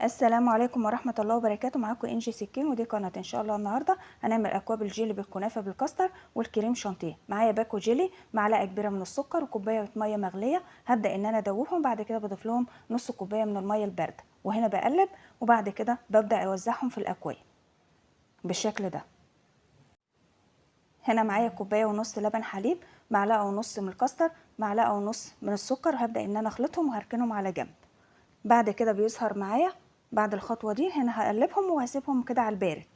السلام عليكم ورحمة الله وبركاته. معاكم انجي سكين ودي قناة. ان شاء الله النهاردة هنعمل اكواب الجيلي بالكنافة بالكاستر والكريم شانتيه. معايا باكو جيلي، معلقة كبيرة من السكر وكوباية مية مغلية. هبدأ ان انا ادوبهم، بعد كده بضيف لهم نص كوباية من المية الباردة، وهنا بقلب، وبعد كده ببدأ اوزعهم في الاكواب بالشكل ده. هنا معايا كوباية ونص لبن حليب، معلقة ونص من الكاستر، معلقة ونص من السكر. هبدأ ان انا اخلطهم وهركنهم على جنب. بعد كده بيظهر معايا بعد الخطوة دي، هنا هقلبهم وهسيبهم كده على البارد.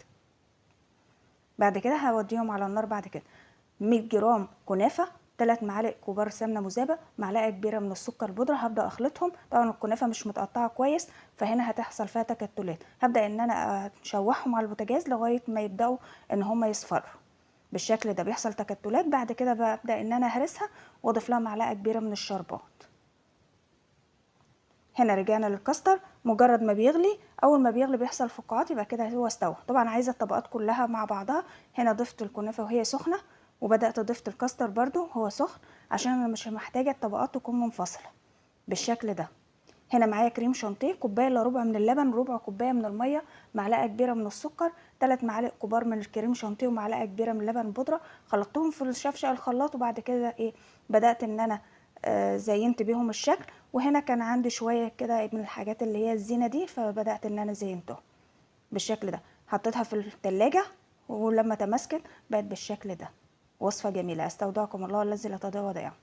بعد كده هوديهم على النار. بعد كده 100 جرام كنافة، 3 معالق كبار سمنة مذابة، معلقة كبيرة من السكر البودرة. هبدأ اخلطهم. طبعا الكنافة مش متقطعة كويس، فهنا هتحصل فيها تكتلات. هبدأ ان انا اشوحهم على البوتاجاز لغاية ما يبدأوا ان هم يصفروا بالشكل ده. بيحصل تكتلات. بعد كده ببدأ ان انا اهرسها واضيف لها معلقة كبيرة من الشربات. هنا رجعنا للكاستر. مجرد ما بيغلي، اول ما بيغلي بيحصل فقاعات، يبقى كده هو استوى. طبعا عايزه الطبقات كلها مع بعضها. هنا ضفت الكنافه وهي سخنه، وبدات ضفت الكاستر برضو هو سخن، عشان انا مش محتاجه الطبقات تكون منفصله بالشكل ده. هنا معايا كريم شانتيه، كوبايه الا ربع من اللبن، ربع كوبايه من الميه، معلقه كبيره من السكر، 3 معالق كبار من الكريم شانتيه، ومعلقه كبيره من اللبن بودره. خلطتهم في الشفشق الخلاط، وبعد كده بدات ان انا زينت بيهم الشكل. وهنا كان عندي شويه كده من الحاجات اللي هي الزينه دي، فبدات ان انا زينته بالشكل ده. حطيتها في التلاجة، ولما تماسكت بقت بالشكل ده. وصفه جميله. استودعكم الله الذي لا تضيع ودائعه.